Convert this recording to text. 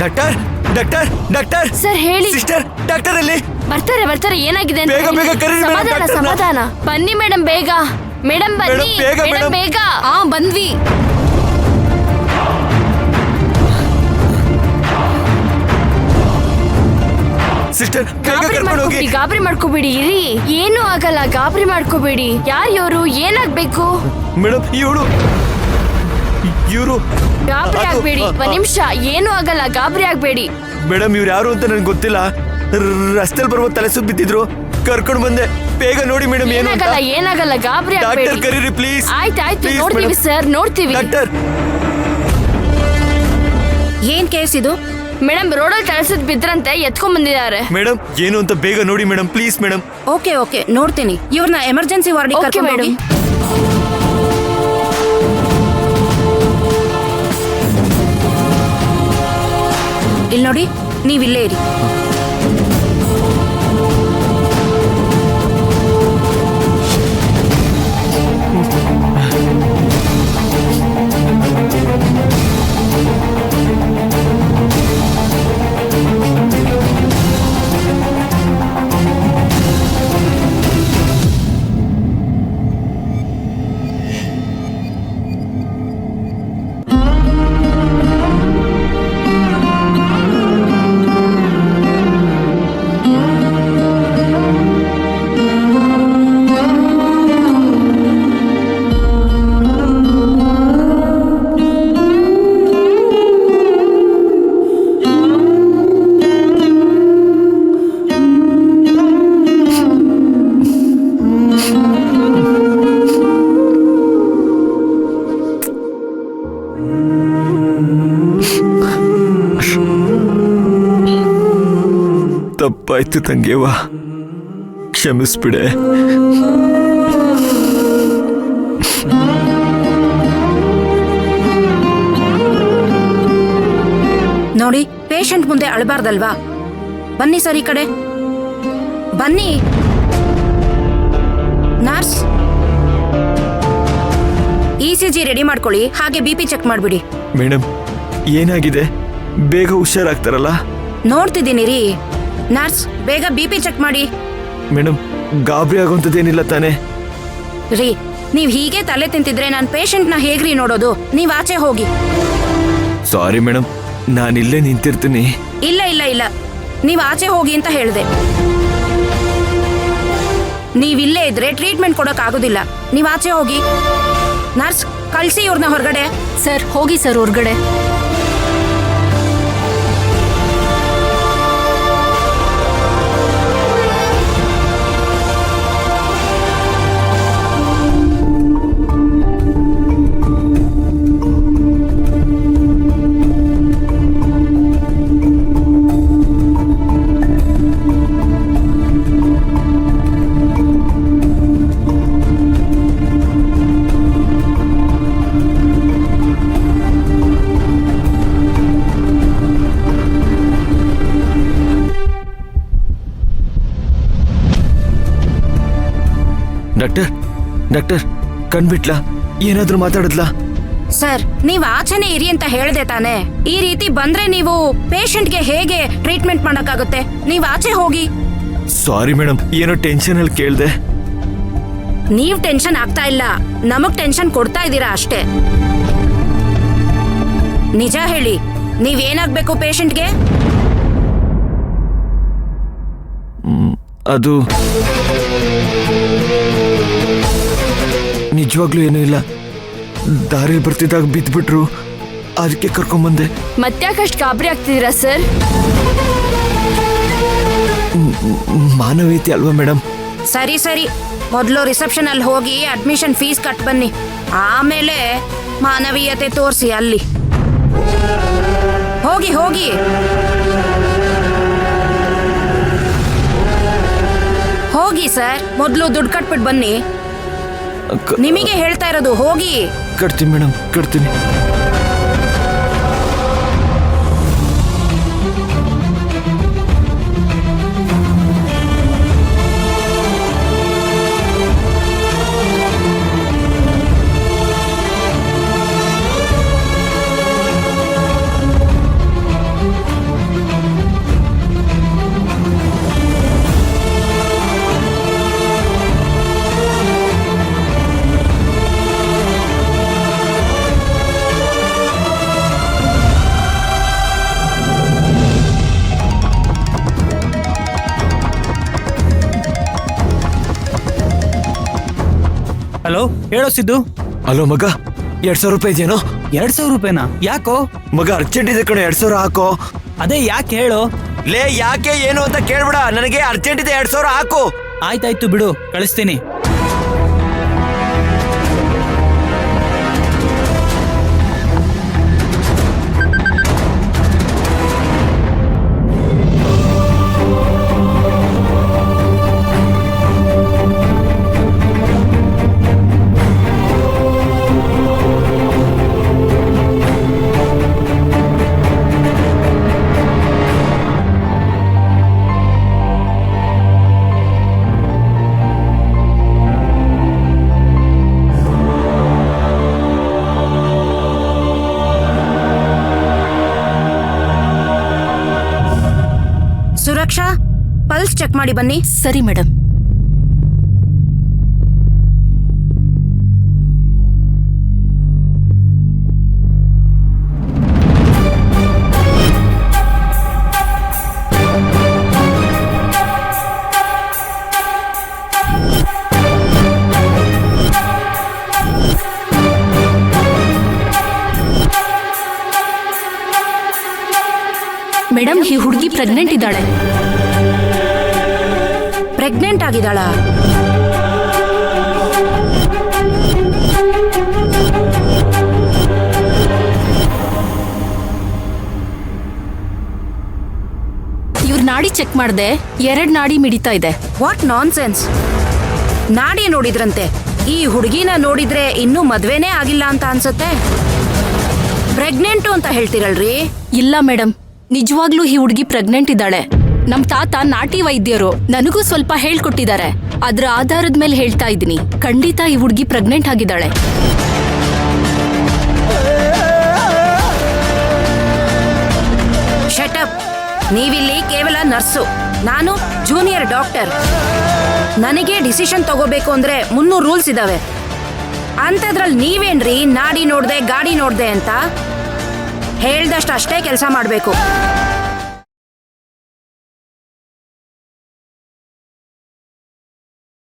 Doctor doctor doctor sir ಹೇಳಿ sister doctor ಅಲ್ಲಿ ಬರ್ತಾರೆ ಏನಾಗಿದೆ ಅಂತ ಬೇಗ, ಹೇಳಿ. ಬೇಗ ಕರೀರಿ ಮೇಡಮ್, ಸಮಾಧಾನ ಡಾಕ್ಟರ್ನ. ಸಮಾಧಾನ ಬನ್ನಿ ಮೇಡಮ್ ಬೇಗ ಮೇಡಮ್ ಬನ್ನಿ ಮೇಡಮ್, ಬೇಗ, ಮೇಡಮ್ ಮೇಡಮ್. ಬೇಗ ಬಂದ್ವಿ ಸಿಸ್ಟರ್ ಬೇಗ ಕರ್ಕೊಂಡು ಹೋಗಿ ಗಾಬರಿ ಮಾಡ್ಕೋಬೇಡಿ ಇರಿ ಏನು ಆಗಲ್ಲ ಗಾಬರಿ ಮಾಡ್ಕೋಬೇಡಿ ಯಾರು ಇವರು ಏನಾಗ್ಬೇಕು ಮೇಡಮ್ ಇವರು ಗಾಬರಿ ಆಗ್ಬೇಡಿ ಒಂದ್ ನಿಮಿಷ ಏನು ಆಗಲ್ಲ ಗಾಬರಿ ಆಗ್ಬೇಡಿ ಮೇಡಮ್ ಇವ್ರು ಯಾರು ಅಂತ ನನಗೆ ಗೊತ್ತಿಲ್ಲ ರಸ್ತೆಲ್ ಬರುವ ತಲೆ ಸುತ್ತ ಬಿದ್ದಿದ್ರು ಕರ್ಕೊಂಡು ಬಂದೆ ಬೇಗ ನೋಡಿ ಮೇಡಮ್ ಏನು ಅಂತ ಏನಾಗಲ್ಲ ಗಾಬರಿ ಡಾಕ್ಟರ್ ಆಗ್ಬೇಡಿ ಕರೀರಿ ಪ್ಲೀಸ್ ಆಯ್ತು ನೋಡ್ತೀವಿ ಸರ್ ನೋಡ್ತೀವಿ ಡಾಕ್ಟರ್ ಏನ್ ಕೇಸ್ ಇದು? ಮೇಡಮ್ ರೋಡಲ್ಲಿ ತಳಸದ್ ಬಿದ್ರಂತೆ ಎತ್ಕೊಂಡ್ ಬಂದಿದ್ದಾರೆ ಮೇಡಮ್ ಏನು ಅಂತ ಬೇಗ ನೋಡಿ ಮೇಡಮ್ ಪ್ಲೀಸ್ ಮೇಡಮ್ ಓಕೆ ನೋಡ್ತೀನಿ. ಇವ್ರನ್ನ ಎಮರ್ಜೆನ್ಸಿ ವಾರ್ಡಿಗೆ Okay, ಕರ್ಕೊಂಡು ಹೋಗಿ. ಇಲ್ಲಿ ನೋಡಿ, ನೀವಿಲ್ಲೇ ಇರಿ. ತಪ್ಪಾಯ್ತು ತಂಗಿಯವ್ವ ಕ್ಷಮಿಸ್ಬಿಡೆ ನೋಡಿ, ಪೇಷಂಟ್ ಮುಂದೆ ಅಳಬಾರ್ದಲ್ವಾ? ಬನ್ನಿ ಸರ್, ಈ ಕಡೆ ಬನ್ನಿ. ನರ್ಸ್, ECG ರೆಡಿ ಮಾಡ್ಕೊಳ್ಳಿ, ಹಾಗೆ BP ಚೆಕ್ ಮಾಡ್ಬಿಡಿ. ಮೇಡಮ್ ಏನಾಗಿದೆ ಬೇಗ ಹುಷಾರಾಗ್ತಾರಲ್ಲ? ನೋಡ್ತಿದ್ದೀನಿ ರೀ. ನರ್ಸ್, ಬೇಗ BP ಚೆಕ್ ಮಾಡಿ. ಮೇಡಮ್ ಗಾಬರಿ ಆಗೋಂಥದ್ದೇನಿಲ್ಲ ತಾನೇ? ರೀ, ನೀವ್ ಹೀಗೆ ತಲೆ ತಿಂತಿದ್ರೆ ನಾನು ಪೇಷಂಟ್ನ ಹೇಗ್ರಿ ನೋಡೋದು? ನೀವ್ ಆಚೆ ಹೋಗಿ. ಸಾರಿ ಮೇಡಮ್ ನಾನಿಲ್ಲೇ ನಿಂತಿರ್ತೀನಿ. ಇಲ್ಲ, ನೀವ್ ಆಚೆ ಹೋಗಿ ಅಂತ ಹೇಳ್ದೆ. ನೀವಿಲ್ಲೇ ಇದ್ರೆ ಟ್ರೀಟ್ಮೆಂಟ್ ಕೊಡಕ್ ಆಗೋದಿಲ್ಲ. ನೀವ್ ಆಚೆ ಹೋಗಿ. ನರ್ಸ್, ಕಳ್ಸಿ ಇವ್ರನ್ನ ಹೊರಗಡೆ. ಸರ್ ಹೋಗಿ ಸರ್ ಹೊರಗಡೆ. ಡಾಕ್ಟರ್ ಕಣ್ಬಿಟ್ಲಾ? ಏನಾದ್ರೂ ಮಾತಾಡಿದ್ಲಾ? ಸರ್, ನೀವ್ ಆಚೆನೆ ಇರಿ ಅಂತ ಹೇಳ್ದೆ ತಾನೆ? ಈ ರೀತಿ ಬಂದ್ರೆ ನೀವು ಪೇಷಂಟ್ಗೆ ಹೇಗೆ ಟ್ರೀಟ್ಮೆಂಟ್ ಮಾಡಕ್ಕಾಗುತ್ತೆ? ನೀವ್ ಆಚೆ ಹೋಗಿ. ಸಾರಿ ಮೇಡಮ್, ಏನೋ ಟೆನ್ಷನ್ ಅಲ್ಲಿ ಕೇಳ್ದೆ. ನೀವ್ ಟೆನ್ಷನ್ ಆಗ್ತಾ ಇಲ್ಲ, ನಮಗ್ ಟೆನ್ಷನ್ ಕೊಡ್ತಾ ಇದ್ದೀರಾ ಅಷ್ಟೇ. ನಿಜ ಹೇಳಿ, ನೀವೇನಾಗ್ಬೇಕು ಪೇಷಂಟ್ಗೆ? ಅದು ನಿಜವಾಗ್ಲೂ ಏನೂ ಇಲ್ಲ. ದಾರಿಯಲ್ಲಿ ಬರ್ತಿದ್ದಾಗ ಬಿದ್ಬಿಟ್ರು, ಅದಕ್ಕೆ ಕರ್ಕೊಂಬಂದೆ. ಮತ್ತ್ಯಾಕಷ್ಟು ಗಾಬರಿ ಆಗ್ತಿದ್ದೀರಾ ಸರ್? ಮಾನವೀಯತೆ ಅಲ್ವಾ ಮೇಡಮ್? ಸರಿ, ಮೊದಲು ರಿಸೆಪ್ಷನ್ ಅಲ್ಲಿ ಹೋಗಿ ಅಡ್ಮಿಷನ್ ಫೀಸ್ ಕಟ್ ಬನ್ನಿ, ಆಮೇಲೆ ಮಾನವೀಯತೆ ತೋರಿಸಿ ಅಲ್ಲಿ. ಹೋಗಿ ಹೋಗಿ ಸರ್, ಮೊದಲು ದುಡ್ಡು ಕಟ್ಬಿಟ್ಟು ಬನ್ನಿ. ನಿಮಗೆ ಹೇಳ್ತಾ ಇರೋದು, ಹೋಗಿ. ಕಟ್ತೀನಿ ಮೇಡಮ್, ಕಟ್ತೀನಿ. ಹೇಳೋ ಸಿದ್ದು. ಅಲೋ ಮಗ, 2,000 ರೂಪಾಯಿ ಇದೆಯೇನೋ? 2,000 ರೂಪಾಯಿನಾ? ಯಾಕೋ? ಮಗ ಅರ್ಜೆಂಟ್ ಇದೆ ಕಣೋ, 2,000 ಹಾಕೋ. ಅದೇ ಯಾಕೆ ಹೇಳು. ಲೇ ಯಾಕೆ ಏನು ಅಂತ ಕೇಳ್ಬೇಡ, ನನಗೆ ಅರ್ಜೆಂಟ್ ಇದೆ, 2,000 ಹಾಕು. ಆಯ್ತಾಯ್ತು ಬಿಡು, ಕಳಿಸ್ತೀನಿ. ಸುರಕ್ಷಾ, ಪಲ್ಸ್ ಚೆಕ್ ಮಾಡಿ ಬನ್ನಿ. ಸರಿ ಮೇಡಮ್. ಮೇಡಮ್, ಈ ಹುಡುಗಿ ಪ್ರೆಗ್ನೆಂಟ್ ಇದ್ದಾಳೆ. ಪ್ರೆಗ್ನೆಂಟ್ ಆಗಿದ್ದಾಳ? ಇವ್ರ ನಾಡಿ ಚೆಕ್ ಮಾಡ್ದೆ, 2 ನಾಡಿ ಮಿಡಿತಾ ಇದೆ. What nonsense! ನಾಡಿ ನೋಡಿದ್ರಂತೆ. ಈ ಹುಡುಗಿನ ನೋಡಿದ್ರೆ ಇನ್ನೂ ಮದ್ವೆನೇ ಆಗಿಲ್ಲ ಅಂತ ಅನ್ಸತ್ತೆ. ಪ್ರೆಗ್ನೆಂಟು ಅಂತ ಹೇಳ್ತಿರಲ್ರಿ? ಇಲ್ಲ ಮೇಡಮ್, ನಿಜವಾಗ್ಲೂ ಈ ಹುಡುಗಿ ಪ್ರೆಗ್ನೆಂಟ್ ಇದ್ದಾಳೆ. ನಮ್ ತಾತ ನಾಟಿ ವೈದ್ಯರು, ನನಗೂ ಸ್ವಲ್ಪ ಹೇಳ್ಕೊಟ್ಟಿದ್ದಾರೆ. ಅದ್ರ ಆಧಾರದ ಮೇಲೆ ಹೇಳ್ತಾ ಇದ್ದೀನಿ, ಖಂಡಿತ ಈ ಹುಡುಗಿ ಪ್ರೆಗ್ನೆಂಟ್ ಆಗಿದ್ದಾಳೆ. ಶಟಪ್! ನೀವಿಲ್ಲಿ ಕೇವಲ ನರ್ಸು, ನಾನು ಜೂನಿಯರ್ ಡಾಕ್ಟರ್. ನನಗೆ ಡಿಸಿಷನ್ ತಗೋಬೇಕು ಅಂದ್ರೆ 300 ರೂಲ್ಸ್ ಇದಾವೆ. ಅಂಥದ್ರಲ್ಲಿ ನೀವೇನ್ರಿ ನಾಡಿ ನೋಡ್ದೆ ಗಾಡಿ ನೋಡ್ದೆ ಅಂತ ಹೇಳ್ದಷ್ಟು ಅಷ್ಟೇ ಕೆಲಸ ಮಾಡ್ಬೇಕು.